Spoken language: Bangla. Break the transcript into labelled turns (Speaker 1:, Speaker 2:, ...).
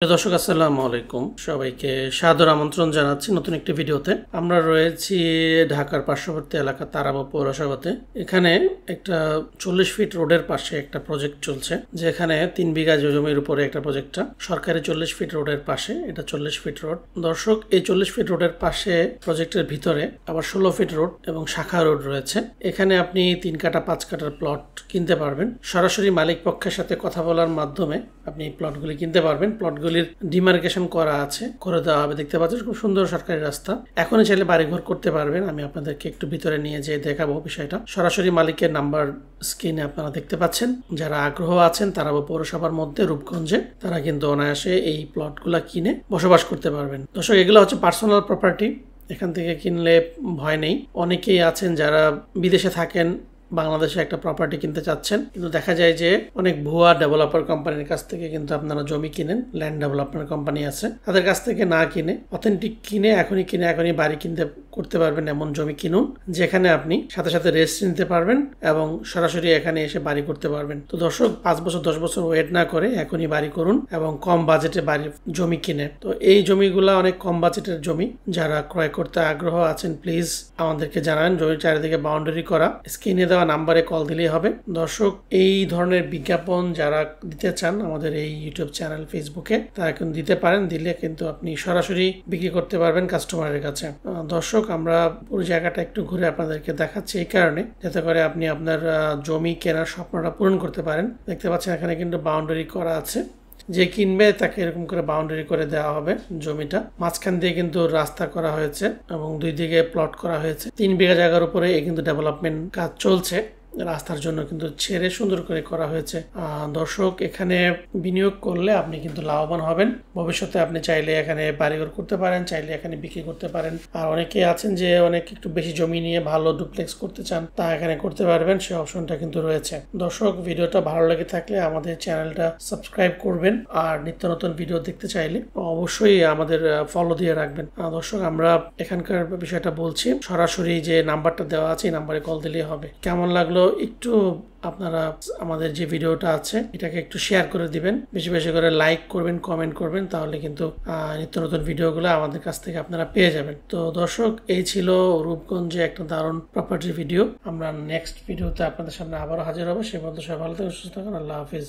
Speaker 1: দর্শক আসসালামু আলাইকুম, সবাইকে সাদর আমন্ত্রণ জানাচ্ছি নতুন একটি ভিডিওতে। আমরা রয়েছি ঢাকার পার্শ্ববর্তী এলাকা তারাব পৌরসভাতে। এখানে একটা 40 ফিট রোডের পাশে একটা প্রজেক্ট চলছে, যেখানে 3 বিঘা জমির উপরে একটা প্রজেক্টটা সরকারি 40 ফিট রোডের পাশে। এটা 40 ফিট রোড। দর্শক, এই 40 ফিট রোডের পাশে প্রজেক্টের ভিতরে আবার 16 ফিট রোড এবং শাখা রোড রয়েছে। এখানে আপনি 3 কাঠা 5 কাঠার প্লট কিনতে পারবেন। সরাসরি মালিক পক্ষের সাথে কথা বলার মাধ্যমে আপনি প্লটগুলি কিনতে পারবেন। প্লটগুলির ডিমার্কেশন করা আছে, করে দেওয়া হবে। দেখতে পাচ্ছেন খুব সুন্দর সরকারি রাস্তা। এখনই চাইলে বাড়িঘর করতে পারবেন। আমি আপনাদেরকে একটু ভিতরে নিয়ে যেয়ে দেখাবো বিষয়টা। সরাসরি মালিকের নাম্বার স্ক্রিনে আপনারা দেখতে পাচ্ছেন। যারা আগ্রহ আছেন তারা পৌরসভার মধ্যে রূপগঞ্জে, তারা কিন্তু অনায়াসে এই প্লটগুলা কিনে বসবাস করতে পারবেন। দর্শক, এগুলো হচ্ছে পার্সোনাল প্রপার্টি। এখান থেকে কিনলে ভয় নেই। অনেকেই আছেন যারা বিদেশে থাকেন, বাংলাদেশে একটা প্রপার্টি কিনতে চাচ্ছেন, কিন্তু দেখা যায় যে অনেক ভুয়া ডেভেলপার কোম্পানির কাছ থেকে কিন্তু আপনারা জমি কিনেন। ল্যান্ড ডেভেলপমেন্ট কোম্পানি আছে, তাদের কাছ থেকে না কিনে অথেন্টিক কিনে এখনই বাড়ি কিনতে করতে পারবেন। এমন জমি কিনুন যেখানে আপনি সাথে সাথে রেস্ট নিতে পারবেন এবং সরাসরি এখানে এসে বাড়ি করতে পারবেন। তো দর্শক, 5 বছর 10 বছর ওয়েট না করে এখনই বাড়ি করুন এবং কম বাজেটে বাড়ির জমি কিনে। তো এই জমিগুলা অনেক কম বাজেটের জমি। যারা ক্রয় করতে আগ্রহ আছেন প্লিজ আমাদেরকে জানান। জমির চারিদিকে বাউন্ডারি করা, স্ক্রিনে দেওয়া নাম্বারে কল দিলেই হবে। দর্শক, এই ধরনের বিজ্ঞাপন যারা দিতে চান আমাদের এই ইউটিউব চ্যানেল, ফেসবুকে, তারা কিন্তু দিতে পারেন। দিলে কিন্তু আপনি সরাসরি বিক্রি করতে পারবেন কাস্টমারের কাছে। দর্শক, আমরা পুরো জায়গাটা একটু ঘুরে আপনাদেরকে দেখাচ্ছি এই কারণে, যাতে করে আপনি আপনার জমি কেনার স্বপ্নটা পূরণ করতে পারেন। দেখতে পাচ্ছেন এখানে কিন্তু বাউন্ডারি করা আছে। যে কিনবে তাকে এরকম করে বাউন্ডারি করে দেওয়া হবে জমিটা। মাঝখান দিয়ে কিন্তু রাস্তা করা হয়েছে এবং 2 দিকে প্লট করা হয়েছে। 3 বিঘা জায়গার উপরে এই কিন্তু ডেভেলপমেন্ট কাজ চলছে। রাস্তার জন্য কিন্তু ছেড়ে সুন্দর করে করা হয়েছে। দর্শক, এখানে বিনিয়োগ করলে আপনি কিন্তু লাভবান হবেন। ভবিষ্যতে আপনি চাইলে এখানে বাড়িঘর করতে পারেন, চাইলে এখানে বিক্রি করতে পারেন। আর অনেকে আছেন যে অনেক একটু বেশি জমি নিয়ে ভালো ডুপ্লেক্স করতে চান, তা এখানে করতে পারবেন। সেই অপশনটা কিন্তু রয়েছে। দর্শক, ভিডিওটা ভালো লেগে থাকলে আমাদের চ্যানেলটা সাবস্ক্রাইব করবেন, আর নিত্য নতুন ভিডিও দেখতে চাইলে অবশ্যই আমাদের ফলো দিয়ে রাখবেন। দর্শক, আমরা এখানকার বিষয়টা বলছি। সরাসরি যে নাম্বারটা দেওয়া আছে এই নাম্বারে কল দিলেই হবে। কেমন লাগলো একটু আপনারা আমাদের যে ভিডিওটা আছে এটাকে একটু শেয়ার করে দিবেন, বেশি বেশি করে লাইক করবেন, কমেন্ট করবেন, তাহলে কিন্তু নিত্য নতুন ভিডিওগুলো আমাদের কাছ থেকে আপনারা পেয়ে যাবেন। তো দর্শক, এই ছিল রূপগঞ্জে একটা দারুণ প্রপার্টি ভিডিও। আমরা নেক্সট ভিডিওতে আপনাদের সামনে আবারও হাজির হবো। সে পর্যন্ত সবাই ভালো থাকুন, সুস্থ থাকুন। আল্লাহ হাফিজ।